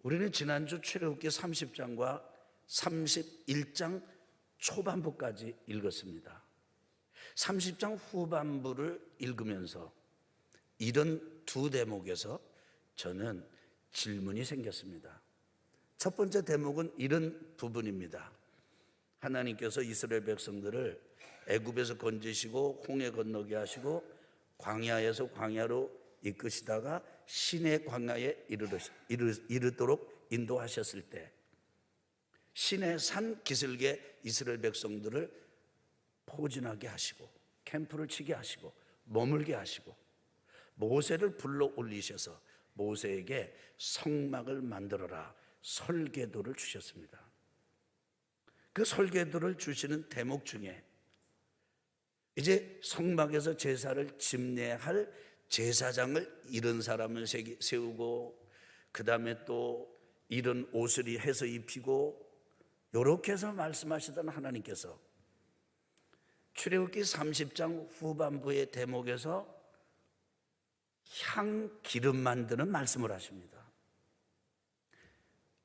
우리는 지난주 출애굽기 30장과 31장 초반부까지 읽었습니다. 30장 후반부를 읽으면서 이런 두 대목에서 저는 질문이 생겼습니다. 첫 번째 대목은 이런 부분입니다. 하나님께서 이스라엘 백성들을 애굽에서 건지시고 홍해 건너게 하시고 광야에서 광야로 이끄시다가 시내 광야에 이르도록 인도하셨을 때 시내 산 기슭에 이스라엘 백성들을 포진하게 하시고 캠프를 치게 하시고 머물게 하시고 모세를 불러 올리셔서 모세에게 성막을 만들어라 설계도를 주셨습니다. 그 설계도를 주시는 대목 중에 이제 성막에서 제사를 집례할 제사장을 이른 사람을 세우고 그 다음에 또 이른 옷을 해서 입히고 이렇게 해서 말씀하시던 하나님께서 출애굽기 30장 후반부의 대목에서 향 기름 만드는 말씀을 하십니다.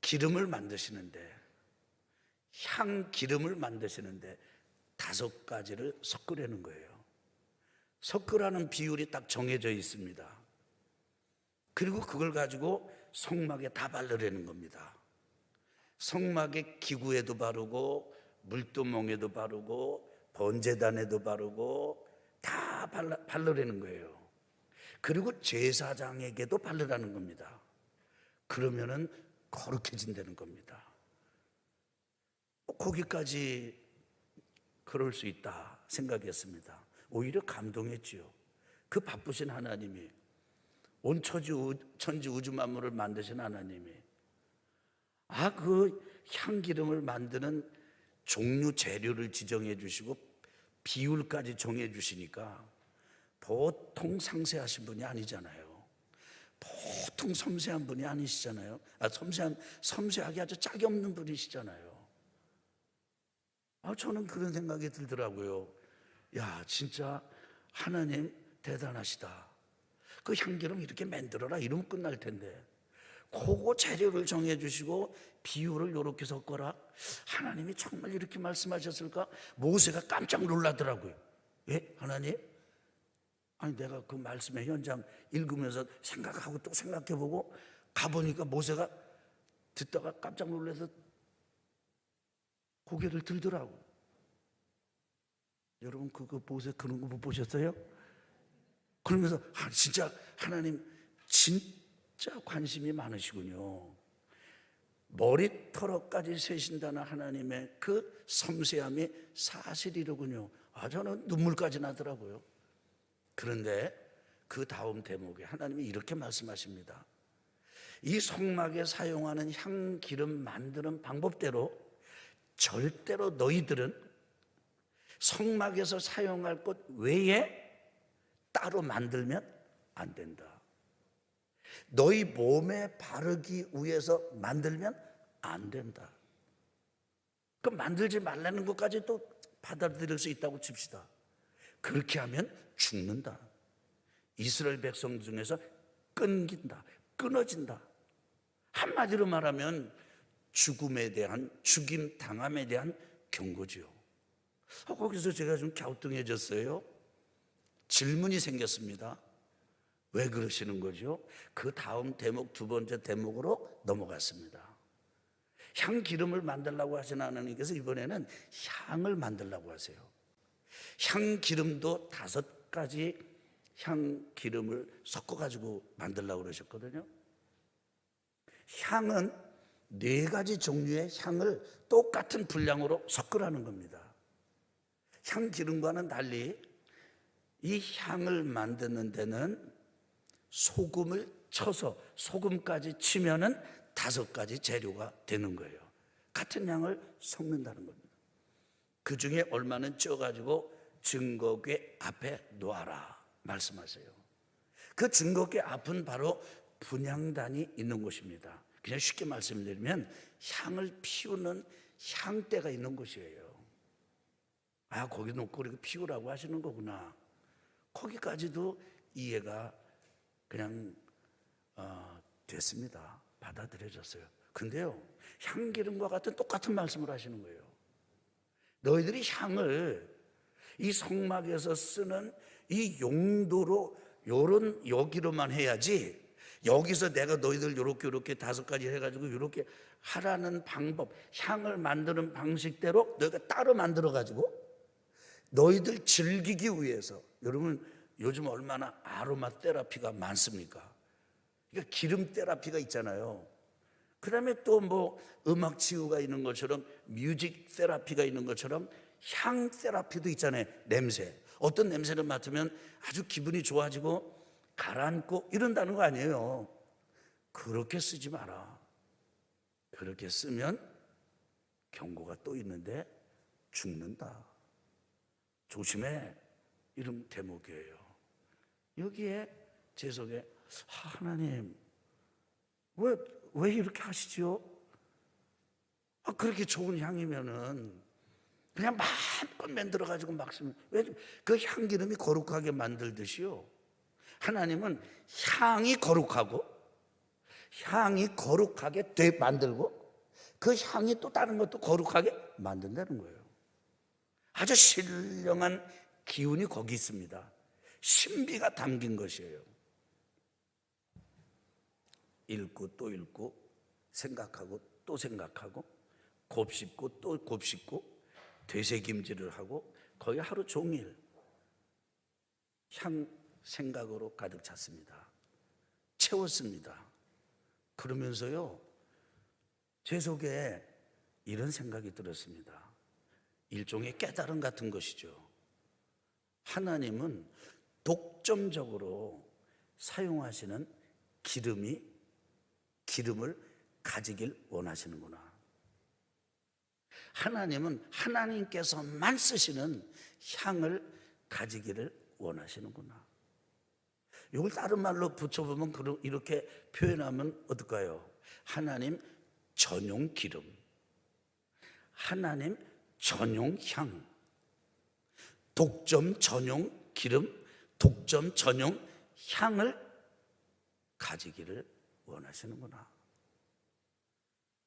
기름을 만드시는데 향 기름을 만드시는데 5가지를 섞으려는 거예요. 섞으라는 비율이 딱 정해져 있습니다. 그리고 그걸 가지고 성막에 다 바르려는 겁니다. 성막의 기구에도 바르고 물두멍에도 바르고 번제단에도 바르고 다 바르려는 거예요. 그리고 제사장에게도 바르라는 겁니다. 그러면은 거룩해진다는 겁니다. 거기까지 그럴 수 있다 생각했습니다. 오히려 감동했지요. 그 바쁘신 하나님이 온 천지 우주 만물을 만드신 하나님이 그 향기름을 만드는 종류 재료를 지정해 주시고 비율까지 정해 주시니까 보통 상세하신 분이 아니잖아요. 보통 섬세한 분이 아니시잖아요. 섬세하게 아주 짝이 없는 분이시잖아요. 저는 그런 생각이 들더라고요. 야, 진짜 하나님 대단하시다. 그 향기름 이렇게 만들어라 이러면 끝날 텐데 그거 재료를 정해 주시고 비율을 이렇게 섞어라. 하나님이 정말 이렇게 말씀하셨을까? 모세가 깜짝 놀라더라고요. 예? 하나님? 아니 내가 그 말씀의 현장 읽으면서 생각하고 또 생각해보고 가보니까 모세가 듣다가 깜짝 놀라서 고개를 들더라고. 여러분 그거 모세 그런 거 못 보셨어요? 그러면서 진짜 하나님 진짜 관심이 많으시군요. 머리털어까지 세신다는 하나님의 그 섬세함이 사실이로군요. 저는 눈물까지 나더라고요. 그런데 그 다음 대목에 하나님이 이렇게 말씀하십니다. 이 성막에 사용하는 향기름 만드는 방법대로 절대로 너희들은 성막에서 사용할 것 외에 따로 만들면 안 된다. 너희 몸에 바르기 위해서 만들면 안 된다. 그 만들지 말라는 것까지 또 받아들일 수 있다고 칩시다. 그렇게 하면 죽는다. 이스라엘 백성 중에서 끊긴다. 끊어진다. 한마디로 말하면 죽음에 대한, 죽임 당함에 대한 경고지요. 거기서 제가 좀 갸우뚱해졌어요. 질문이 생겼습니다. 왜 그러시는 거죠? 그 다음 대목, 두 번째 대목으로 넘어갔습니다. 향기름을 만들라고 하신 하나님께서 이번에는 향을 만들라고 하세요. 향기름도 5가지 향기름을 섞어가지고 만들라고 그러셨거든요. 향은 4가지 종류의 향을 똑같은 분량으로 섞으라는 겁니다. 향기름과는 달리 이 향을 만드는 데는 소금을 쳐서 소금까지 치면은 5가지 재료가 되는 거예요. 같은 양을 섞는다는 겁니다. 그 중에 얼마는 쪄가지고 증거궤 앞에 놓아라 말씀하세요. 그 증거궤 앞은 바로 분향단이 있는 곳입니다. 그냥 쉽게 말씀드리면 향을 피우는 향대가 있는 곳이에요. 거기 놓고 그렇게 피우라고 하시는 거구나. 거기까지도 이해가 그냥 됐습니다. 받아들여졌어요. 근데요, 향기름과 같은 똑같은 말씀을 하시는 거예요. 너희들이 향을 이 성막에서 쓰는 이 용도로 요런 여기로만 해야지, 여기서 내가 너희들 요렇게 5가지 해가지고 요렇게 하라는 방법, 향을 만드는 방식대로 너희가 따로 만들어가지고 너희들 즐기기 위해서. 여러분 요즘 얼마나 아로마 테라피가 많습니까? 그러니까 기름 테라피가 있잖아요. 그 다음에 또 뭐 음악 치유가 있는 것처럼 뮤직 테라피가 있는 것처럼 향 테라피도 있잖아요. 냄새, 어떤 냄새를 맡으면 아주 기분이 좋아지고 가라앉고 이런다는 거 아니에요. 그렇게 쓰지 마라. 그렇게 쓰면 경고가 또 있는데 죽는다. 조심해. 이런 대목이에요. 여기에 제 속에 하나님 왜 이렇게 하시죠? 그렇게 좋은 향이면은 그냥 마음껏 만들어가지고 막 쓰면 왜 그 향기름이 거룩하게 만들듯이요, 하나님은 향이 거룩하게 만들고 그 향이 또 다른 것도 거룩하게 만든다는 거예요. 아주 신령한 기운이 거기 있습니다. 신비가 담긴 것이에요. 읽고 또 읽고, 생각하고 또 생각하고, 곱씹고 또 곱씹고, 되새김질을 하고 거의 하루 종일 향 생각으로 가득 찼습니다. 채웠습니다. 그러면서요, 제 속에 이런 생각이 들었습니다. 일종의 깨달음 같은 것이죠. 하나님은 독점적으로 사용하시는 기름을 가지길 원하시는구나. 하나님은 하나님께서만 쓰시는 향을 가지기를 원하시는구나. 이걸 다른 말로 붙여보면 이렇게 표현하면 어떨까요? 하나님 전용 기름, 하나님 전용 향, 독점 전용 기름, 독점 전용 향을 가지기를 원하시는구나.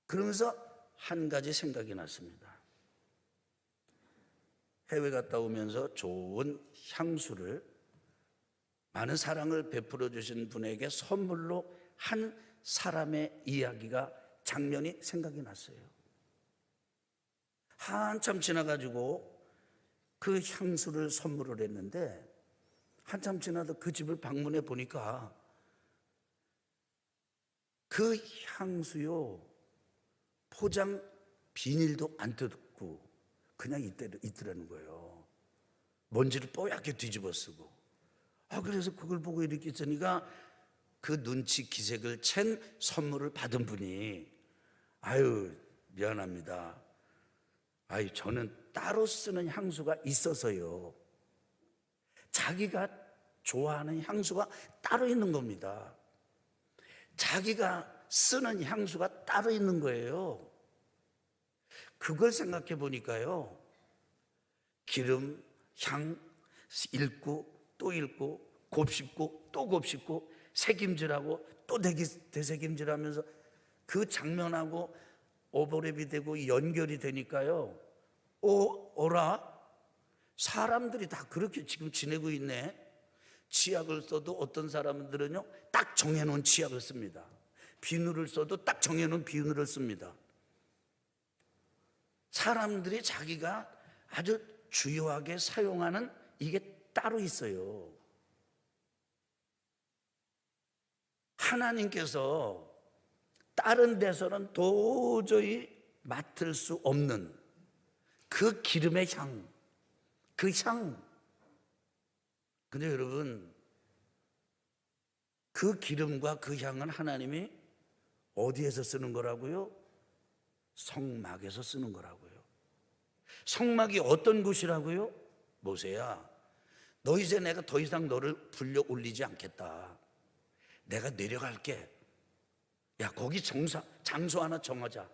그러면서 한 가지 생각이 났습니다. 해외 갔다 오면서 좋은 향수를, 많은 사랑을 베풀어 주신 분에게 선물로 한 사람의 이야기가, 장면이 생각이 났어요. 한참 지나가지고 그 향수를 선물을 했는데, 한참 지나도 그 집을 방문해 보니까 그 향수요, 포장 비닐도 안 뜯고 그냥 있더라는 거예요. 먼지를 뽀얗게 뒤집어 쓰고. 그래서 그걸 보고 이렇게 있으니까 그 눈치 기색을 챈 선물을 받은 분이, 미안합니다. 저는 따로 쓰는 향수가 있어서요. 자기가 좋아하는 향수가 따로 있는 겁니다. 자기가 쓰는 향수가 따로 있는 거예요. 그걸 생각해 보니까요, 기름, 향, 읽고 또 읽고, 곱씹고 또 곱씹고, 새김질하고 또 되새김질하면서 그 장면하고 오버랩이 되고 연결이 되니까요, 어라? 사람들이 다 그렇게 지금 지내고 있네. 치약을 써도 어떤 사람들은요, 딱 정해놓은 치약을 씁니다. 비누를 써도 딱 정해놓은 비누를 씁니다. 사람들이 자기가 아주 주요하게 사용하는 이게 따로 있어요. 하나님께서 다른 데서는 도저히 맡을 수 없는 그 기름의 향, 그 향. 근데 여러분, 그 기름과 그 향은 하나님이 어디에서 쓰는 거라고요? 성막에서 쓰는 거라고요. 성막이 어떤 곳이라고요? 모세야, 너 이제 내가 더 이상 너를 불려 올리지 않겠다. 내가 내려갈게. 야, 거기 장소 하나 정하자.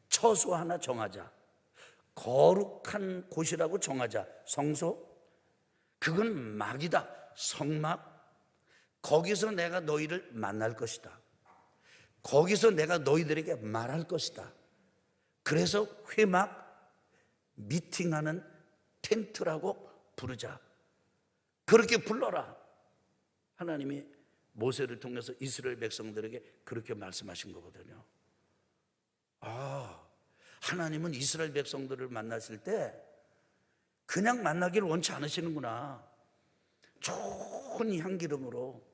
처소 하나 정하자. 거룩한 곳이라고 정하자. 성소? 그건 막이다. 성막. 거기서 내가 너희를 만날 것이다. 거기서 내가 너희들에게 말할 것이다. 그래서 회막 미팅하는 텐트라고 부르자. 그렇게 불러라. 하나님이 모세를 통해서 이스라엘 백성들에게 그렇게 말씀하신 거거든요. 하나님은 이스라엘 백성들을 만나실 때 그냥 만나기를 원치 않으시는구나. 좋은 향기름으로,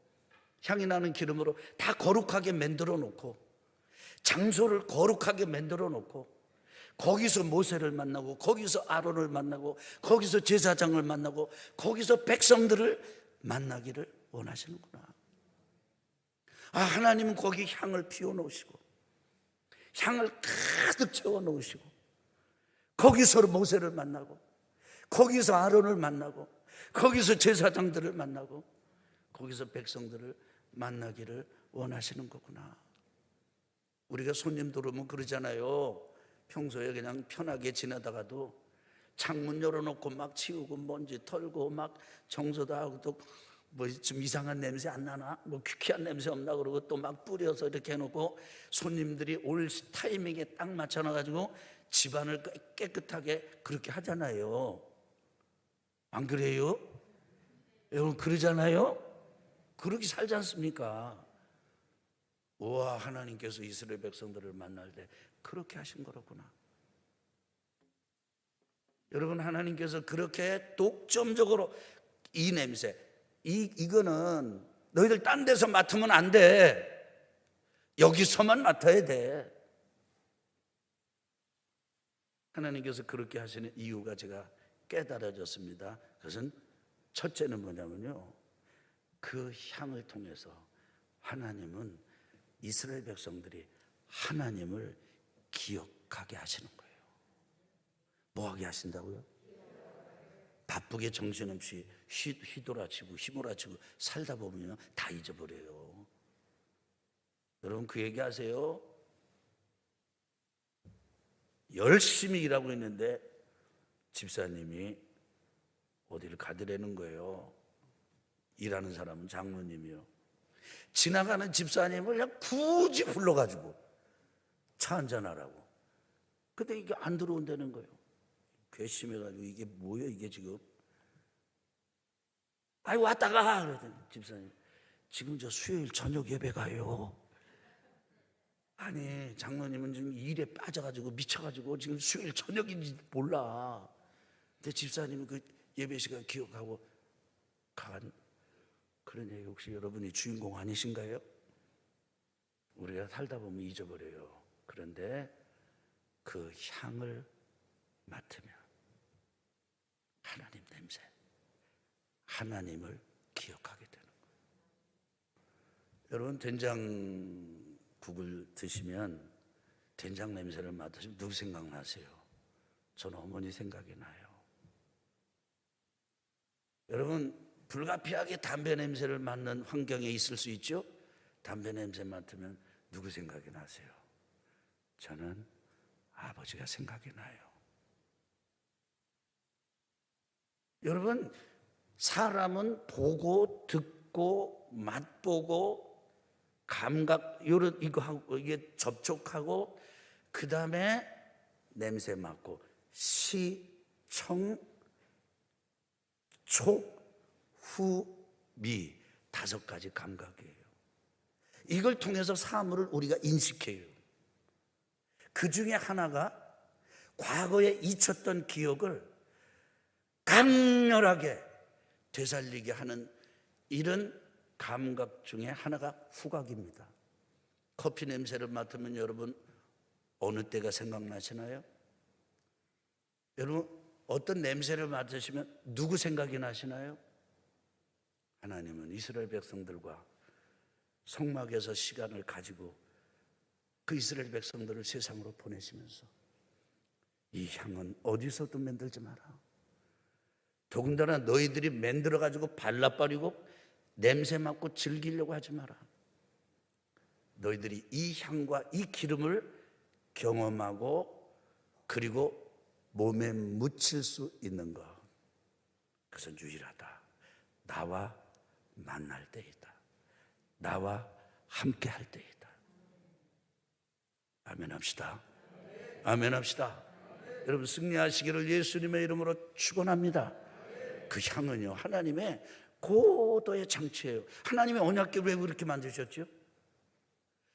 향이 나는 기름으로 다 거룩하게 만들어 놓고, 장소를 거룩하게 만들어 놓고, 거기서 모세를 만나고, 거기서 아론을 만나고, 거기서 제사장을 만나고, 거기서 백성들을 만나기를 원하시는구나. 하나님은 거기 향을 피워 놓으시고, 향을 가득 채워 놓으시고, 거기서 모세를 만나고, 거기서 아론을 만나고, 거기서 제사장들을 만나고, 거기서 백성들을 만나기를 원하시는 거구나. 우리가 손님 들어오면 그러잖아요. 평소에 그냥 편하게 지내다가도 창문 열어놓고 막 치우고 먼지 털고 막 청소도 하고, 또 뭐 좀 이상한 냄새 안 나나? 뭐 퀴퀴한 냄새 없나? 그러고 또 막 뿌려서 이렇게 해놓고 손님들이 올 타이밍에 딱 맞춰놔가지고 집안을 깨끗하게 그렇게 하잖아요. 안 그래요? 여러분 그러잖아요? 그렇게 살지 않습니까? 우와, 하나님께서 이스라엘 백성들을 만날 때 그렇게 하신 거로구나. 여러분, 하나님께서 그렇게 독점적으로 이 냄새, 이거는 너희들 딴 데서 맡으면 안 돼. 여기서만 맡아야 돼. 하나님께서 그렇게 하시는 이유가 제가 깨달아졌습니다. 그것은 첫째는 뭐냐면요, 그 향을 통해서 하나님은 이스라엘 백성들이 하나님을 기억하게 하시는 거예요. 뭐 하게 하신다고요? 바쁘게 정신없이 휘돌아치고 휘몰아치고 살다 보면 다 잊어버려요. 여러분 그 얘기 하세요. 열심히 일하고 있는데 집사님이 어디를 가더라는 거예요. 일하는 사람은 장로님이요. 지나가는 집사님을 그냥 굳이 불러가지고 차 한잔하라고. 근데 이게 안 들어온다는 거예요. 괘씸해가지고 이게 뭐야 이게 지금. 아이 왔다가 그러더니 집사님, 지금 저 수요일 저녁 예배 가요. 아니 장로님은 지금 일에 빠져가지고 미쳐가지고 지금 수요일 저녁인지 몰라. 근데 집사님은 그 예배 시간 기억하고 간. 그러니 혹시 여러분이 주인공 아니신가요? 우리가 살다 보면 잊어버려요. 그런데 그 향을 맡으면 하나님 냄새, 하나님을 기억하게 되는 거예요. 여러분 된장국을 드시면 된장 냄새를 맡으시면 누구 생각나세요? 저는 어머니 생각이 나요. 여러분 불가피하게 담배 냄새를 맡는 환경에 있을 수 있죠? 담배 냄새 맡으면 누구 생각이 나세요? 저는 아버지가 생각이 나요. 여러분 사람은 보고 듣고 맛보고 감각 이거 하고 이게 접촉하고 그 다음에 냄새 맡고 시, 청, 촉, 후, 미 5가지 감각이에요. 이걸 통해서 사물을 우리가 인식해요. 그 중에 하나가 과거에 잊혔던 기억을 강렬하게 되살리게 하는 이런 감각 중에 하나가 후각입니다. 커피 냄새를 맡으면 여러분 어느 때가 생각나시나요? 여러분 어떤 냄새를 맡으시면 누구 생각이 나시나요? 하나님은 이스라엘 백성들과 성막에서 시간을 가지고 그 이스라엘 백성들을 세상으로 보내시면서 이 향은 어디서도 만들지 마라. 더군다나 너희들이 만들어가지고 발라버리고 냄새 맡고 즐기려고 하지 마라. 너희들이 이 향과 이 기름을 경험하고 그리고 몸에 묻힐 수 있는 것, 그것은 유일하다. 나와 만날 때이다. 나와 함께 할 때이다. 아멘 합시다. 아멘 합시다. 여러분 승리하시기를 예수님의 이름으로 축원합니다. 그 향은요 하나님의 고도의 장치예요. 하나님의 언약궤를 왜 그렇게 만드셨죠?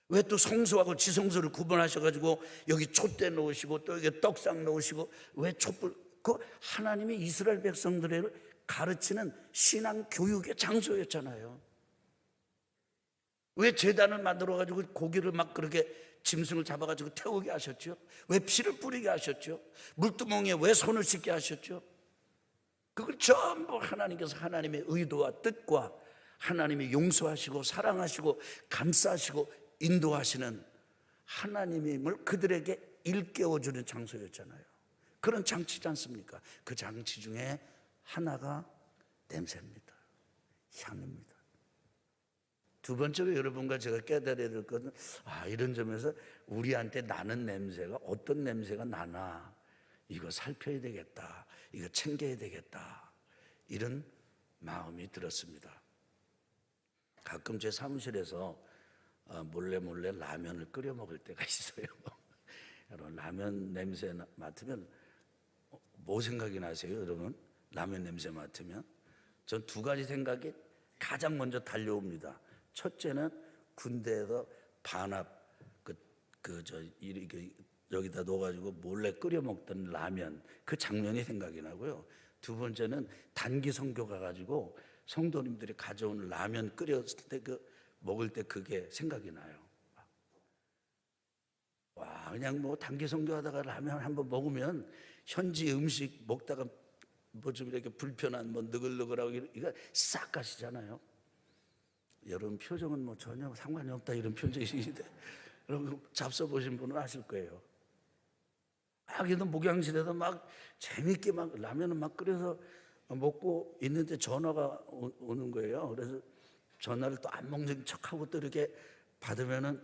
왜 또 성소하고 지성소를 구분하셔가지고 여기 촛대 놓으시고 또 여기 떡상 놓으시고 왜 촛불, 그 하나님이 이스라엘 백성들을 가르치는 신앙 교육의 장소였잖아요. 왜 제단을 만들어가지고 고기를 막 그렇게 짐승을 잡아가지고 태우게 하셨죠? 왜 피를 뿌리게 하셨죠? 물두멍에 왜 손을 씻게 하셨죠? 그걸 전부 하나님께서 하나님의 의도와 뜻과 하나님이 용서하시고 사랑하시고 감싸시고 인도하시는 하나님임을 그들에게 일깨워주는 장소였잖아요. 그런 장치지 않습니까? 그 장치 중에 하나가 냄새입니다. 향입니다. 두 번째로 여러분과 제가 깨달아야 될 것은 이런 점에서 우리한테 나는 냄새가 어떤 냄새가 나나 이거 살펴야 되겠다, 이거 챙겨야 되겠다, 이런 마음이 들었습니다. 가끔 제 사무실에서 몰래 라면을 끓여 먹을 때가 있어요. 여러분 라면 냄새 맡으면 뭐 생각이 나세요? 여러분 라면 냄새 맡으면 전 두 가지 생각이 가장 먼저 달려옵니다. 첫째는 군대에서 반합 여기다 넣어가지고 몰래 끓여 먹던 라면 그 장면이 생각이 나고요. 두 번째는 단기 선교 가가지고 성도님들이 가져온 라면 끓였을 때 먹을 때 그게 생각이 나요. 와, 그냥 뭐 단기 선교하다가 라면 한번 먹으면 현지 음식 먹다가 뭐 좀 이렇게 불편한 뭐 느글느글하고 이거 싹 가시잖아요. 여러분 표정은 뭐 전혀 상관이 없다 이런 표정이신데 여러분 잡숴 보신 분은 아실 거예요. 그래도 목양실에서 막 재밌게 막 라면을 막 끓여서 먹고 있는데 전화가 오는 거예요. 그래서 전화를 또 안 먹는 척하고 또 이렇게 받으면은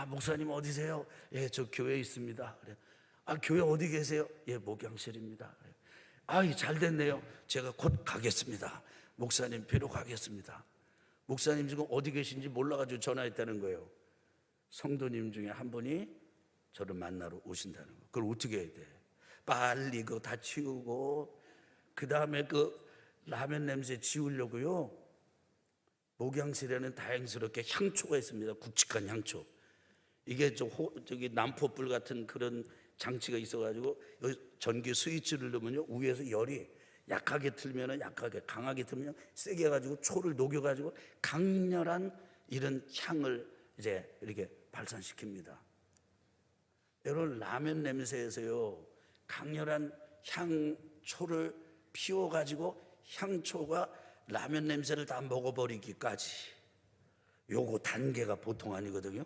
목사님 어디세요? 예, 저 교회에 있습니다. 그래. 교회 어디 계세요? 예, 목양실입니다. 그래. 잘 됐네요. 제가 곧 가겠습니다. 목사님 뵈러 가겠습니다. 목사님 지금 어디 계신지 몰라가지고 전화했다는 거예요. 성도님 중에 한 분이 저를 만나러 오신다는 거예요. 그걸 어떻게 해야 돼? 빨리 그거 다 치우고 그 다음에 그 라면 냄새 지우려고요. 목양실에는 다행스럽게 향초가 있습니다. 굵직한 향초. 이게 저기 남포불 같은 그런 장치가 있어가지고 여기 전기 스위치를 넣으면요 위에서 열이 약하게 틀면은 약하게, 강하게 틀면 세게 해가지고 초를 녹여가지고 강렬한 이런 향을 이제 이렇게 발산시킵니다. 여러분 라면 냄새에서요 강렬한 향초를 피워가지고 향초가 라면 냄새를 다 먹어버리기까지 요거 단계가 보통 아니거든요.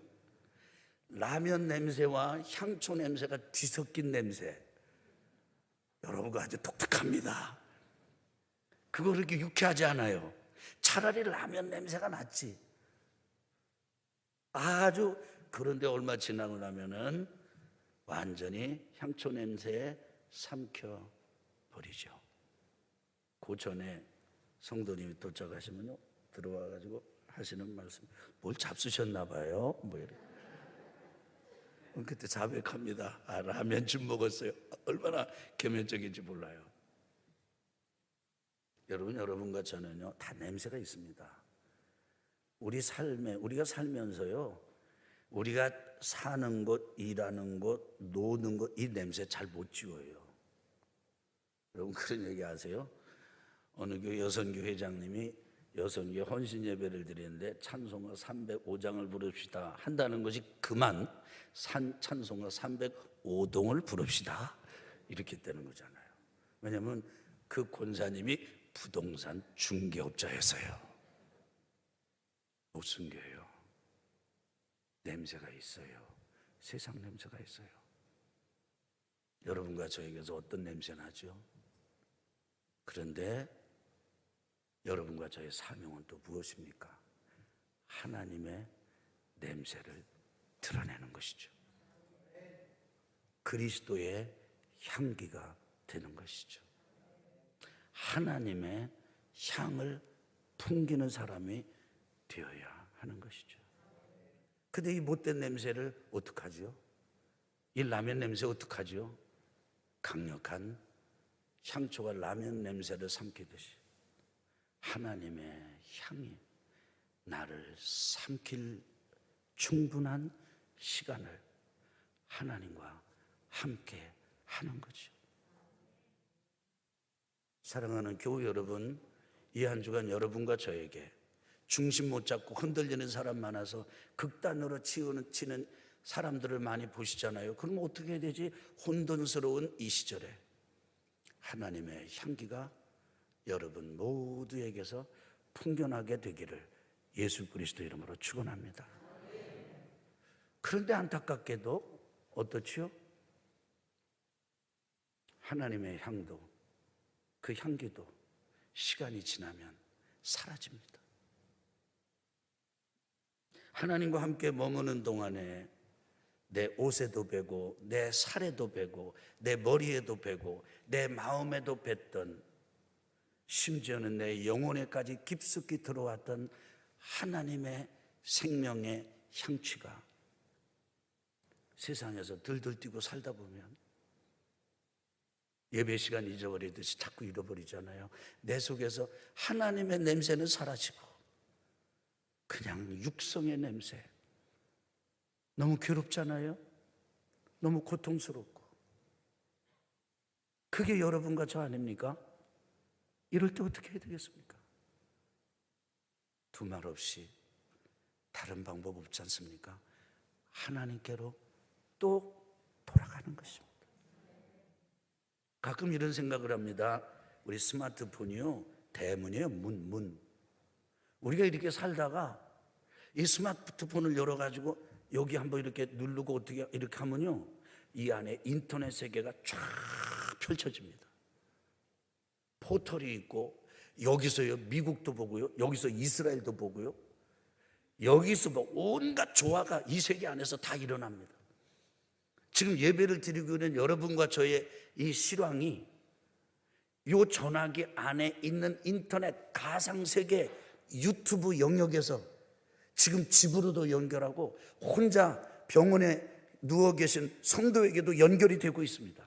라면 냄새와 향초 냄새가 뒤섞인 냄새 여러분과 아주 독특합니다. 그거 그렇게 유쾌하지 않아요. 차라리 라면 냄새가 낫지. 그런데 얼마 지나고 나면은 완전히 향초 냄새에 삼켜버리죠. 그 전에 성도님이 도착하시면요 들어와가지고 하시는 말씀, 뭘 잡수셨나 봐요. 뭐 이래. 그때 자백합니다. 라면 좀 먹었어요. 얼마나 개면적인지 몰라요. 여러분과 저는요 다 냄새가 있습니다. 우리가 살면서요 우리가 사는 곳, 일하는 곳, 노는 곳 이 냄새 잘 못 지워요. 여러분 그런 얘기 아세요? 어느 교회 여선교 회장님이 여선교회 헌신 예배를 드리는데 찬송가 305장을 부릅시다 한다는 것이 그만 찬송가 305동을 부릅시다 이렇게 되는 거잖아요. 왜냐하면 그 권사님이 부동산 중개업자였어요. 못 숨겨요. 냄새가 있어요. 세상 냄새가 있어요. 여러분과 저에게서 어떤 냄새 나죠? 그런데 여러분과 저의 사명은 또 무엇입니까? 하나님의 냄새를 드러내는 것이죠. 그리스도의 향기가 되는 것이죠. 하나님의 향을 풍기는 사람이 되어야 하는 것이죠. 근데 이 못된 냄새를 어떡하죠? 이 라면 냄새 어떡하죠? 강력한 향초가 라면 냄새를 삼키듯이 하나님의 향이 나를 삼킬 충분한 시간을 하나님과 함께 하는 거죠. 사랑하는 교우 여러분, 이 한 주간 여러분과 저에게 중심 못 잡고 흔들리는 사람 많아서 극단으로 치는 사람들을 많이 보시잖아요. 그럼 어떻게 해야 되지? 혼돈스러운 이 시절에 하나님의 향기가 여러분 모두에게서 풍겨나게 되기를 예수 그리스도 이름으로 축원합니다. 그런데 안타깝게도 어떻지요? 하나님의 향도, 그 향기도 시간이 지나면 사라집니다. 하나님과 함께 머무는 동안에 내 옷에도 배고 내 살에도 배고 내 머리에도 배고 내 마음에도 뱄던, 심지어는 내 영혼에까지 깊숙이 들어왔던 하나님의 생명의 향취가 세상에서 들들 뛰고 살다 보면 예배 시간 잊어버리듯이 자꾸 잃어버리잖아요. 내 속에서 하나님의 냄새는 사라지고 그냥 육성의 냄새, 너무 괴롭잖아요. 너무 고통스럽고. 그게 여러분과 저 아닙니까? 이럴 때 어떻게 해야 되겠습니까? 두말 없이 다른 방법 없지 않습니까? 하나님께로 또 돌아가는 것입니다. 가끔 이런 생각을 합니다. 우리 스마트폰이요, 대문이에요. 문. 우리가 이렇게 살다가 이 스마트폰을 열어가지고 여기 한번 이렇게 누르고 어떻게 이렇게 하면요, 이 안에 인터넷 세계가 쫙 펼쳐집니다. 포털이 있고, 여기서요 미국도 보고요, 여기서 이스라엘도 보고요, 여기서 뭐 온갖 조화가 이 세계 안에서 다 일어납니다. 지금 예배를 드리고 있는 여러분과 저의 이 실황이 이 전화기 안에 있는 인터넷 가상세계 유튜브 영역에서 지금 집으로도 연결하고 혼자 병원에 누워 계신 성도에게도 연결이 되고 있습니다.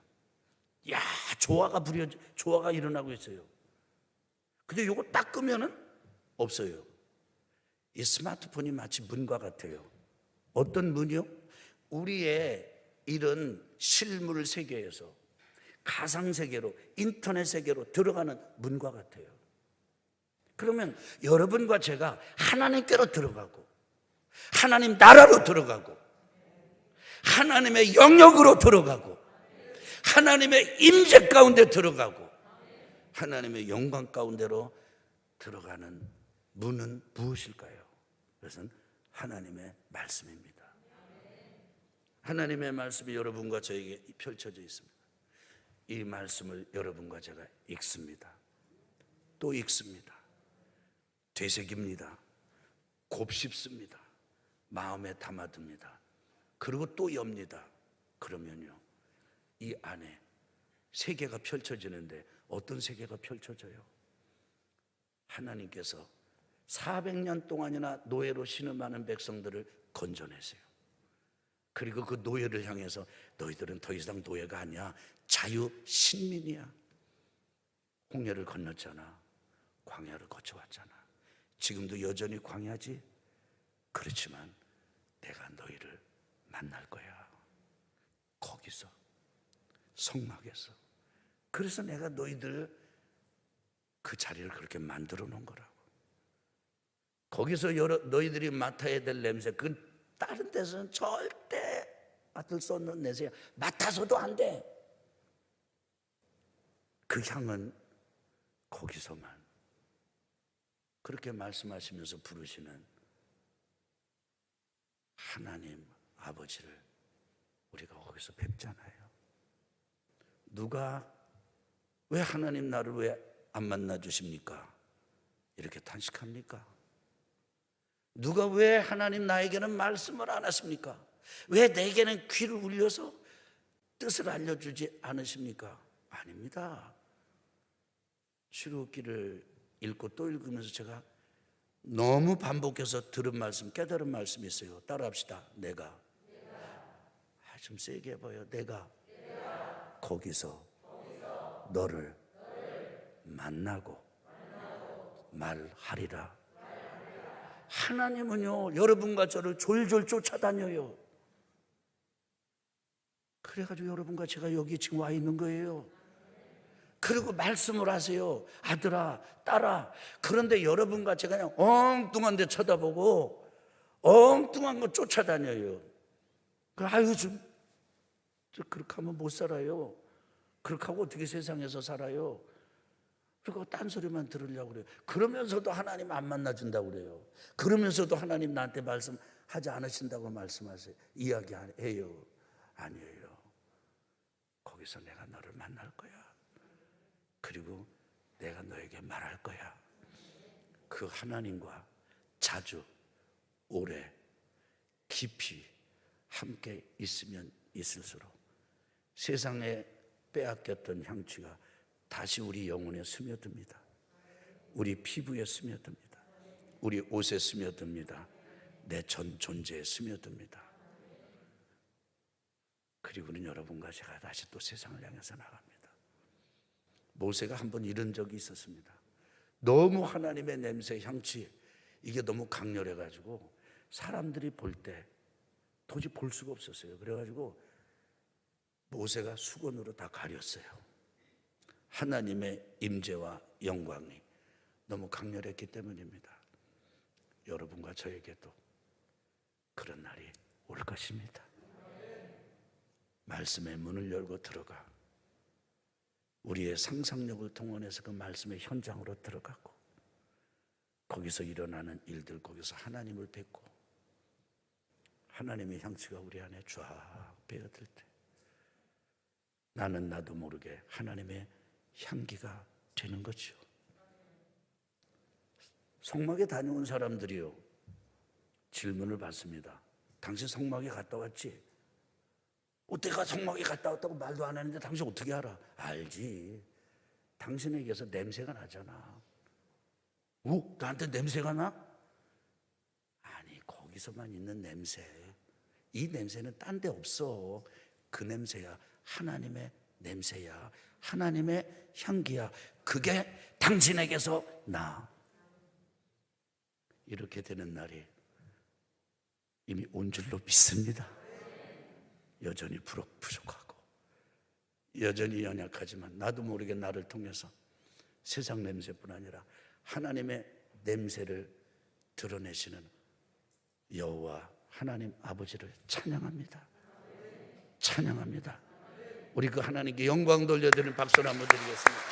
야, 조화가 일어나고 있어요. 근데 이거 딱 끄면은 없어요. 이 스마트폰이 마치 문과 같아요. 어떤 문이요? 우리의 이런 실물 세계에서 가상세계로, 인터넷 세계로 들어가는 문과 같아요. 그러면 여러분과 제가 하나님께로 들어가고 하나님 나라로 들어가고 하나님의 영역으로 들어가고 하나님의 임재 가운데 들어가고 하나님의 영광 가운데로 들어가는 문은 무엇일까요? 그것은 하나님의 말씀입니다. 하나님의 말씀이 여러분과 저에게 펼쳐져 있습니다. 이 말씀을 여러분과 제가 읽습니다. 또 읽습니다. 되새깁니다. 곱씹습니다. 마음에 담아둡니다. 그리고 또 엽니다. 그러면요, 이 안에 세계가 펼쳐지는데 어떤 세계가 펼쳐져요? 하나님께서 400년 동안이나 노예로 신음하는 백성들을 건져내세요. 그리고 그 노예를 향해서 너희들은 더 이상 노예가 아니야, 자유 신민이야. 홍해를 건넜잖아. 광야를 거쳐왔잖아. 지금도 여전히 광야지. 그렇지만 내가 너희를 만날 거야. 거기서, 성막에서. 그래서 내가 너희들 그 자리를 그렇게 만들어 놓은 거라고. 거기서 너희들이 맡아야 될 냄새, 그건 다른 데서는 절대 맡을 수 없는 냄새야. 맡아서도 안 돼. 그 향은 거기서만. 그렇게 말씀하시면서 부르시는 하나님 아버지를 우리가 거기서 뵙잖아요. 누가 왜 하나님 나를 왜 안 만나 주십니까? 이렇게 탄식합니까? 누가 왜 하나님 나에게는 말씀을 안 하십니까? 왜 내게는 귀를 울려서 뜻을 알려주지 않으십니까? 아닙니다. 출애굽기를 읽고 또 읽으면서 제가 너무 반복해서 들은 말씀, 깨달은 말씀이 있어요. 따라합시다. 내가 좀 세게 해봐요. 내가 거기서 너를 만나고 말하리라. 하나님은요, 여러분과 저를 졸졸 쫓아다녀요. 그래가지고 여러분과 제가 여기 지금 와 있는 거예요. 그리고 말씀을 하세요. 아들아, 딸아. 그런데 여러분과 제가 그냥 엉뚱한 데 쳐다보고 엉뚱한 거 쫓아다녀요. 아유, 그렇게 하면 못 살아요. 그렇게 하고 어떻게 세상에서 살아요? 그리고 딴소리만 들으려고 그래요. 그러면서도 하나님 안 만나준다고 그래요. 그러면서도 하나님 나한테 말씀하지 않으신다고 말씀하세요. 이야기해요. 아니에요. 거기서 내가 너를 만날 거야. 그리고 내가 너에게 말할 거야. 그 하나님과 자주, 오래, 깊이 함께 있으면 있을수록 세상에 빼앗겼던 향취가 다시 우리 영혼에 스며듭니다. 우리 피부에 스며듭니다. 우리 옷에 스며듭니다. 내 전 존재에 스며듭니다. 그리고는 여러분과 제가 다시 또 세상을 향해서 나갑니다. 모세가 한번 이런 적이 있었습니다. 너무 하나님의 냄새, 향취, 이게 너무 강렬해가지고 사람들이 볼 때 도저히 볼 수가 없었어요. 그래가지고 모세가 수건으로 다 가렸어요. 하나님의 임재와 영광이 너무 강렬했기 때문입니다. 여러분과 저에게도 그런 날이 올 것입니다. 말씀의 문을 열고 들어가 우리의 상상력을 동원해서 그 말씀의 현장으로 들어가고 거기서 일어나는 일들, 거기서 하나님을 뵙고 하나님의 향취가 우리 안에 쫙 배어들 때 나는 나도 모르게 하나님의 향기가 되는 거죠. 성막에 다녀온 사람들이요, 질문을 받습니다. 당신 성막에 갔다 왔지? 내가 성막에 갔다 왔다고 말도 안 하는데 당신 어떻게 알아? 알지. 당신에게서 냄새가 나잖아. 나한테 냄새가 나? 아니, 거기서만 있는 냄새. 이 냄새는 딴 데 없어. 그 냄새야 하나님의 냄새야. 하나님의 향기야. 그게 당신에게서 나. 이렇게 되는 날이 이미 온 줄로 믿습니다. 여전히 부족하고 여전히 연약하지만 나도 모르게 나를 통해서 세상 냄새뿐 아니라 하나님의 냄새를 드러내시는 여호와 하나님 아버지를 찬양합니다. 찬양합니다. 우리 그 하나님께 영광 돌려드리는 박수를 한번 드리겠습니다.